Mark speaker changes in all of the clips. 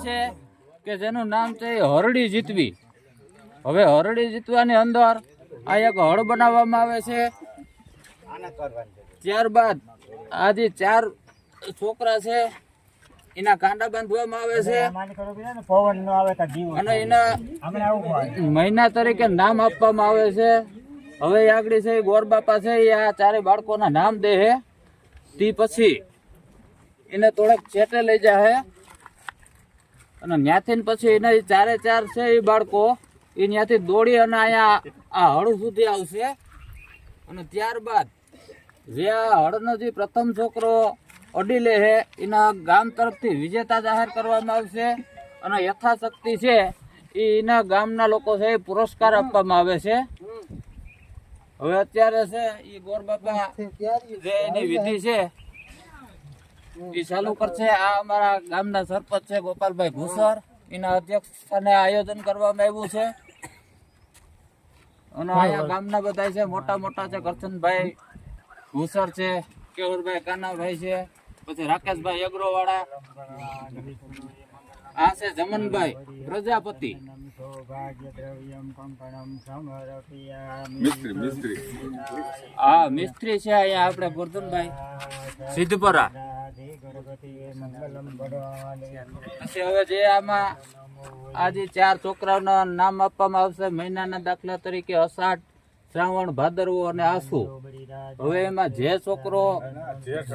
Speaker 1: છે કે જેનું નામ છે હરડી જીતવી. હવે હરડી જીતવાની અંદર આ એક હળ બનાવવામાં આવે છે. ત્યારબાદ આ જે 4 છોકરા છે એના કાંડા બાંધવામાં આવે છે અને એના મહિના તરીકે નામ આપવામાં આવે છે. હવે આગળ છે ગોર બાપા છે એ આ 4 બાળકોના નામ દે છે. તે પછી એને થોડાક છેટે લઈ જાય અને ત્યાંથી પછી એને 4 છે એ બાળકો એ ત્યાંથી દોડી અને અહીંયા આ હળ સુધી આવશે. અને ત્યારબાદ જે આ હળનો જે પ્રથમ છોકરો અડી લે છે એના ગામ તરફથી વિજેતા જાહેર કરવામાં આવશે અને યથાશક્તિ છે એના ગામના લોકો છે એ પુરસ્કાર આપવામાં આવે છે. હવે અત્યારે છે એ ગોર બાપા જે એની વિધિ છે એ ચાલુ કરશે. આ અમારા ગામના સરપંચ છે ગોપાલભાઈ ભૂસર, એના અધ્યક્ષ સ્થાને આયોજન કરવામાં આવ્યું છે. અને અહીંયા ગામના બધા છે મોટા છે. કરશનભાઈ ભૂસર છે, કેવરભાઈ કાનાભાઈ છે, પછી રાકેશભાઈ અગ્રોવાળા, આ છે જમનભાઈ પ્રજાપતિ, હા મિસ્ત્રી છે અહીંયા આપણે ગોરધનભાઈ સિદ્ધપરા. પછી હવે જે આમાં આ જે 4 છોકરાઓના નામ આપવામાં આવશે મહિનાના દાખલા તરીકે અષાઢ, શ્રાવણ, ભાદરવો અને આસુ. હવે એમાં જે છોકરો જેઠ,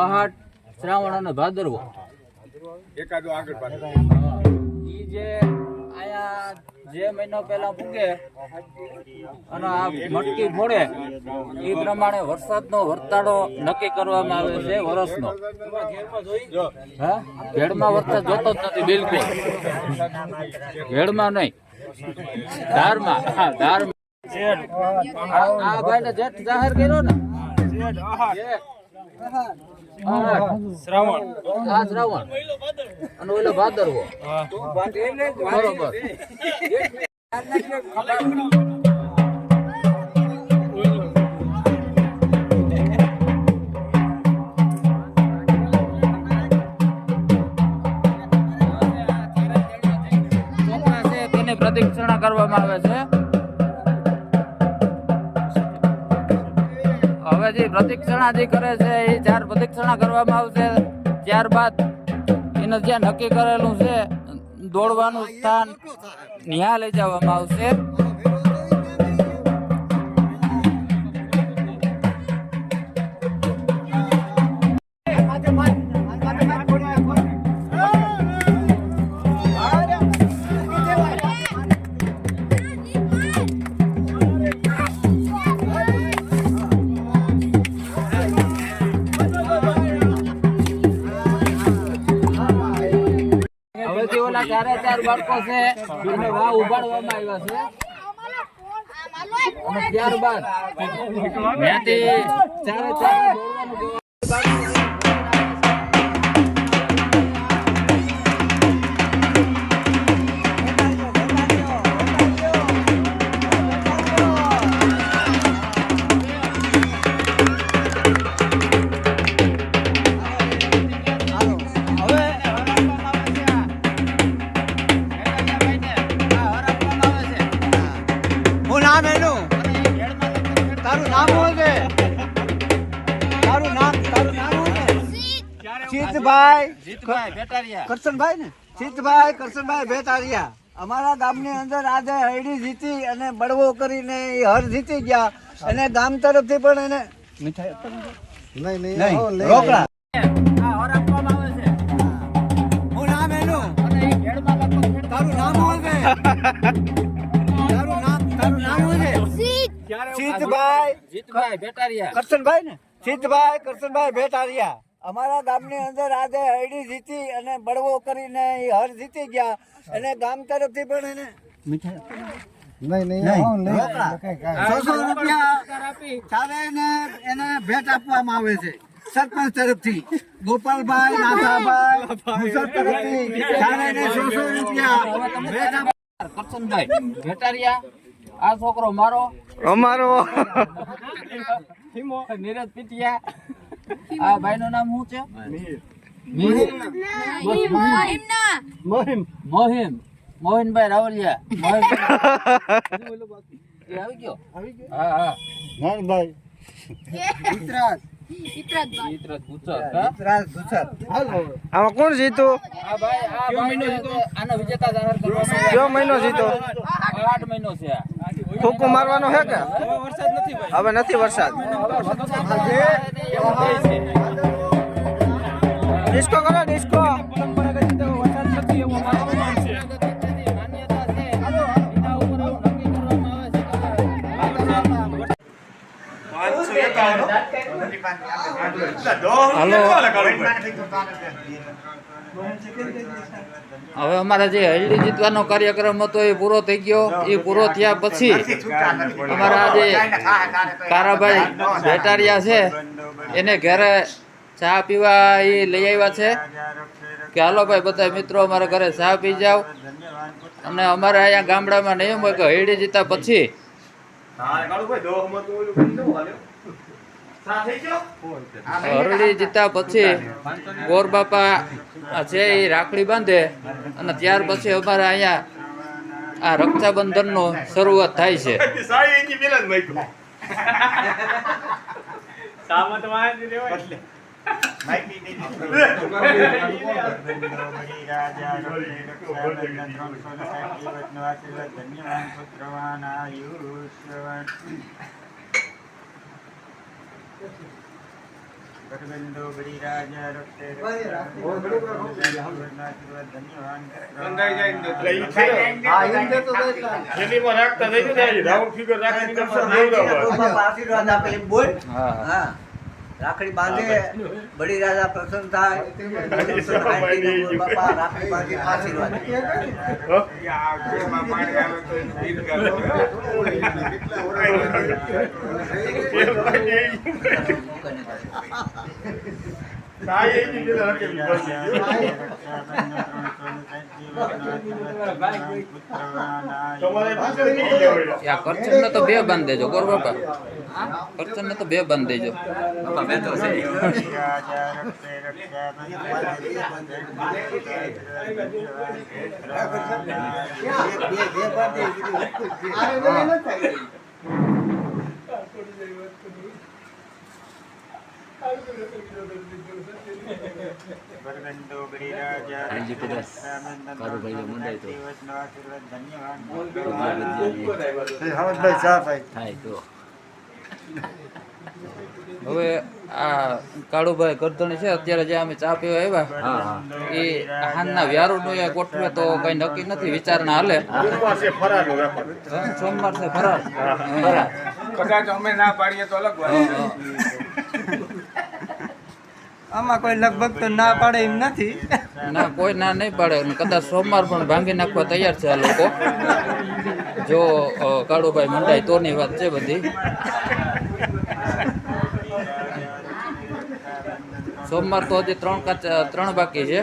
Speaker 1: અષાઢ, શ્રાવણ અને ભાદરવો ઈ જે આયા જે મહિનો પહેલા પૂગે અને આ મટકી ફોડે એ પ્રમાણે વરસાદનો વર્તાળો નક્કી કરવામાં આવે છે વર્ષનો. હા, ભેડમાં વરસાદ જોતો જ નથી બિલકુલ, ભેડમાં નહીં, ધારમાં. હા, ધારમાં. આ ભાઈ ને જેઠ જાહેર કર્યો ને, શ્રાવણ, આ શ્રાવણ અને ઓલો ભાદરવો. બરોબર. તેની પ્રદક્ષિણા કરવામાં આવે છે. હવે જે પ્રદક્ષિણા જે કરે છે એ 4 પ્રદક્ષિણા કરવામાં આવશે. ત્યારબાદ એને જ્યાં નક્કી કરેલું છે દોડવાનું સ્થાન ત્યાં લઈ જવામાં આવશે. ઓલા 4 બાળકો છે એને વાવ ઉભાડવામાં આવ્યા છે. અને ત્યારબાદ ત્યાંથી 4 દોડવાનું
Speaker 2: કરશનભાઈ ભેટારિયા અમારા ગામની અંદર આજે હૈડી જીતી અને બળવો કરીને હર જીતી ગયા અને ગામ તરફથી પણ એને મીઠાઈ રોકડા હું નામ એનું તારું નામ શું છે? તારું નામ શું છે? જીતભાઈ ભેટારિયા. કરશનભાઈ ને કરશનભાઈ ભેટારિયા અમારા ગામની અંદર આજે હૈડી જીતી અને બળવો કરીને હર જીતી ગયા અને ગામ તરફથી પણ એને એને ભેટ આપવામાં આવે છે સરપંચ તરફથી. ગોપાલભાઈ, નાથાભાઈ તરફથી
Speaker 1: કરશનભાઈ ભેટારિયા. આ છોકરો અમારો
Speaker 2: નીરજ
Speaker 1: પીટિયા આ ભાઈનું નામ શું છે? મોહિમ મોહિનભાઈ રાવલિયા. એ આવી ગયો. હા હા
Speaker 2: ભાઈ
Speaker 3: આમાં કોણ જીતું?
Speaker 1: આનો વિજેતા જાહેર કરવામાં આવ્યો.
Speaker 3: કયો મહિનો જીતો?
Speaker 1: 8 મહિનો છે આ.
Speaker 3: ફૂંકો મારવાનો હે કે હવે નથી વરસાદ? ડિસ્કો કરો ડિસ્કો.
Speaker 1: હવે અમારા જે હલ્દી જીતવાનો કાર્યક્રમ હતો એ પૂરો થઈ ગયો. એ પૂરો થયા પછી અમારા જે કારાભાઈ ભેટારિયા છે એને ઘરે ચા પીવા એ લઈ આવ્યા છે કે હાલો ભાઈ બધા મિત્રો અમારા ઘરે ચા પી જાઓ. અને અમારે અહીંયા ગામડામાં નિયમ હોય કે હૈડી જીતા પછી હરડી જીતા પછી ગોર બાપા છે એ રાખડી બાંધે અને ત્યાર પછી અમારે અહીંયા આ રક્ષાબંધન નો શરૂઆત થાય છે.
Speaker 2: રાખડી બાંધે બડી રાજા પ્રસન્ન થાય. બાપા રાખડી બાંધી આશીર્વાદ
Speaker 1: કરચન ને તો 2 બાંધ દેજો ગોર બાપા. કરચન ને તો 2 બાંધ દેજો. હવે આ કાળુભાઈ ગરદણી છે અત્યારે જે અમે ચા પીવા આવ્યા એ હાનના વ્યારું નું ગોઠવે તો કઈ નક્કી નથી. વિચારણા હાલે. સોમવાર છે ફરાર.
Speaker 3: કદાચ અમે ના પાડીએ તો અલગ વાત. આમાં કોઈ લગભગ તો ના પાડે એમ નથી.
Speaker 1: ના કોઈ ના નહીં પાડે. કદાચ સોમવાર પણ ભાંગી નાખવા તૈયાર છે આ લોકો. જો કાળુભાઈ મંડાય તોની વાત છે બધી. સોમવાર તો હજી 3 બાકી છે.